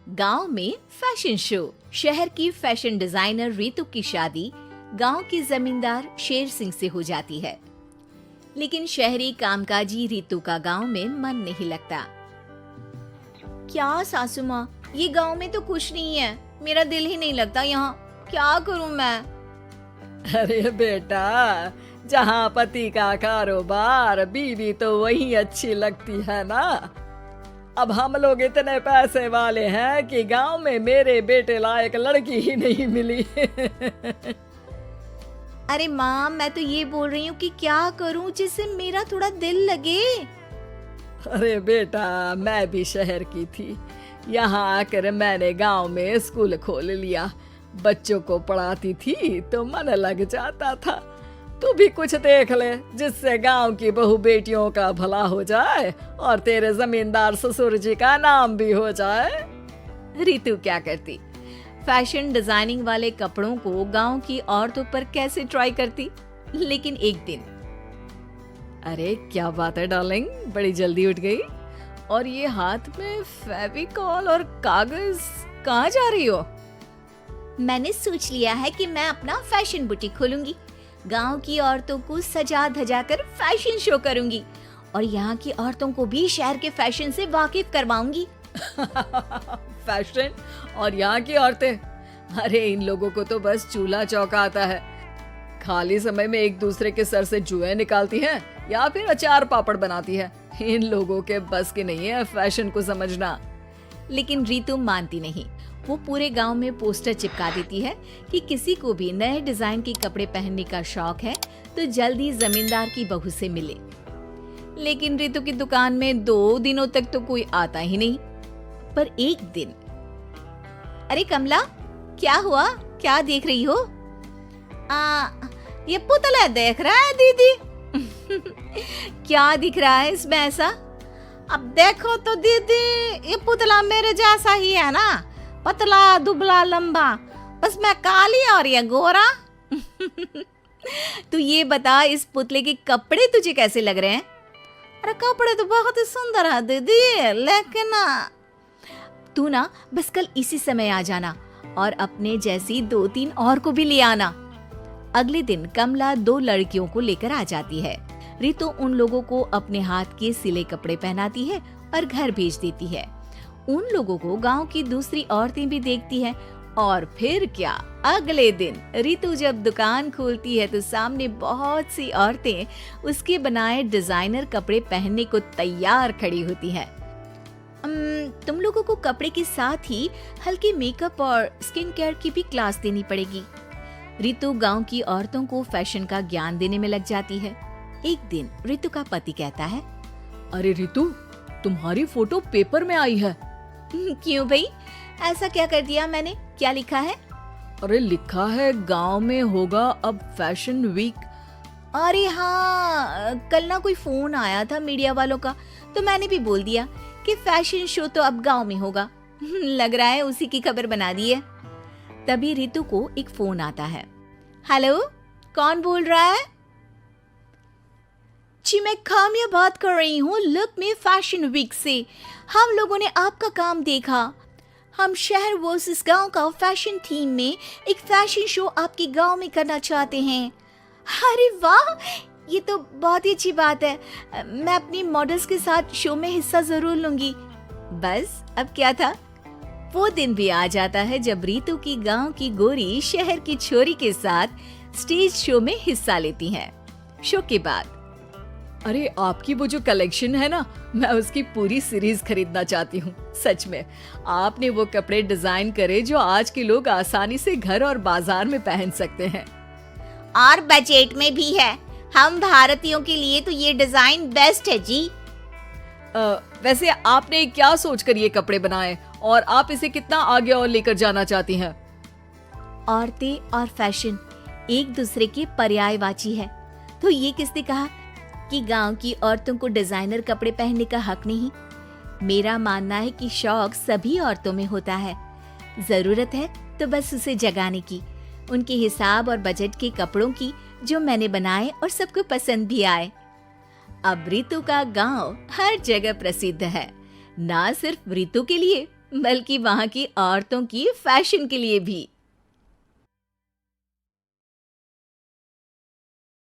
गांव में fashion show. शहर की फैशन डिजाइनर रितु की शादी गांव के जमींदार शेर सिंह से हो जाती है, लेकिन शहरी कामकाजी रितु का गांव में मन नहीं लगता। क्या सासू माँ, ये गांव में तो कुछ नहीं है, मेरा दिल ही नहीं लगता यहाँ, क्या करूँ मैं? अरे बेटा, जहाँ पति का कारोबार, बीवी तो वही अच्छी लगती है ना। अब हम लोग इतने पैसे वाले हैं कि गांव में मेरे बेटे लायक लड़की ही नहीं मिली। अरे माँ, मैं तो ये बोल रही हूँ कि क्या करूँ जिससे मेरा थोड़ा दिल लगे। अरे बेटा, मैं भी शहर की थी, यहाँ आकर मैंने गांव में स्कूल खोल लिया। बच्चों को पढ़ाती थी तो मन लग जाता था। तू भी कुछ देख ले जिससे गांव की बहू बेटियों का भला हो जाए और तेरे जमींदार ससुर जी का नाम भी हो जाए। रितु क्या करती? फैशन डिजाइनिंग वाले कपड़ों को गांव की औरतों पर कैसे ट्राई करती। लेकिन एक दिन, अरे क्या बात है डार्लिंग, बड़ी जल्दी उठ गई। और ये हाथ में फेविकॉल और कागज, कहाँ जा रही हो? मैंने सोच लिया है कि मैं अपना फैशन बुटीक खोलूंगी। गांव की औरतों को सजा धजा कर फैशन शो करूंगी और यहाँ की औरतों को भी शहर के फैशन से वाकिफ करवाऊंगी। फैशन और यहाँ की औरतें, अरे इन लोगों को तो बस चूल्हा चौका आता है। खाली समय में एक दूसरे के सर से जुएं निकालती हैं या फिर अचार पापड़ बनाती है। इन लोगों के बस की नहीं है फैशन को समझना। लेकिन रितु मानती नहीं। वो पूरे गांव में पोस्टर चिपका देती है कि किसी को भी नए डिजाइन के कपड़े पहनने का शौक है तो जल्दी जमींदार की बहू से मिले। लेकिन रितु की दुकान में 2 दिनों तक तो कोई आता ही नहीं। पर एक दिन, अरे कमला, क्या हुआ? क्या देख रही हो? ये पुतला देख रहा है दीदी। क्या दिख रहा है इसमें ऐसा? अब देखो तो दीदी, ये पुतला मेरे जैसा ही है ना, पतला दुबला लंबा, बस मैं काली और ये गोरा। तू ये बता, इस पुतले के कपड़े तुझे कैसे लग रहे हैं? अरे कपड़े तो बहुत ही सुंदर है दीदी, लेकिन तू ना बस कल इसी समय आ जाना और अपने जैसी 2-3 और को भी ले आना। अगले दिन कमला 2 लड़कियों को लेकर आ जाती है। रितु उन लोगों को अपने हाथ के सिले कपड़े पहनाती है और घर भेज देती है। उन लोगों को गांव की दूसरी औरतें भी देखती हैं। और फिर क्या, अगले दिन रितु जब दुकान खोलती है तो सामने बहुत सी औरतें उसके बनाए डिजाइनर कपड़े पहनने को तैयार खड़ी होती हैं। तुम लोगों को कपड़े के साथ ही हल्के मेकअप और स्किन केयर की भी क्लास देनी पड़ेगी। रितु गांव की औरतों को फैशन का ज्ञान देने में लग जाती है। एक दिन रितु का पति कहता है, अरे रितु, तुम्हारी फोटो पेपर में आई है। क्यों भाई, ऐसा क्या कर दिया मैंने? क्या लिखा है? अरे लिखा है गांव में होगा अब फैशन वीक। अरे हाँ, कल ना कोई फोन आया था मीडिया वालों का, तो मैंने भी बोल दिया कि फैशन शो तो अब गांव में होगा। लग रहा है उसी की खबर बना दी है। तभी रितु को एक फोन आता है। हेलो, कौन बोल रहा है? जी मैं काम्या बात कर रही हूँ, लुक में फैशन वीक से। हम लोगों ने आपका काम देखा। हम शहर वर्सेस गांव का फैशन थीम में एक फैशन शो आपके गांव में करना चाहते हैं। अरे वाह, ये तो बहुत ही अच्छी बात है। मैं अपनी मॉडल्स के साथ शो में हिस्सा जरूर लूंगी। बस अब क्या था, वो दिन भी आ जाता है जब रितु की गांव की गोरी शहर की छोरी के साथ स्टेज शो में हिस्सा लेती हैं। शो के बाद, अरे आपकी वो जो कलेक्शन है ना, मैं उसकी पूरी सीरीज खरीदना चाहती हूँ। सच में आपने वो कपड़े डिजाइन करे जो आज के लोग आसानी से घर और बाजार में पहन सकते हैं। और बजट में भी है। हम भारतीयों के लिए तो ये डिजाइन बेस्ट है जी। वैसे आपने क्या सोचकर ये कपड़े बनाए और आप इसे कितना आगे और लेकर जाना चाहती हैं? औरतें और फैशन एक दूसरे के पर्यायवाची है, तो ये किसने कहा कि गांव की औरतों को डिजाइनर कपड़े पहनने का हक नहीं? मेरा मानना है कि शौक सभी औरतों में होता है। जरूरत है तो बस उसे जगाने की, उनके हिसाब और बजट के कपड़ों की जो मैंने बनाए और सबको पसंद भी आए। अब रितु का गांव हर जगह प्रसिद्ध है, ना सिर्फ रितु के लिए बल्कि वहाँ की औरतों की फैशन के लिए भी।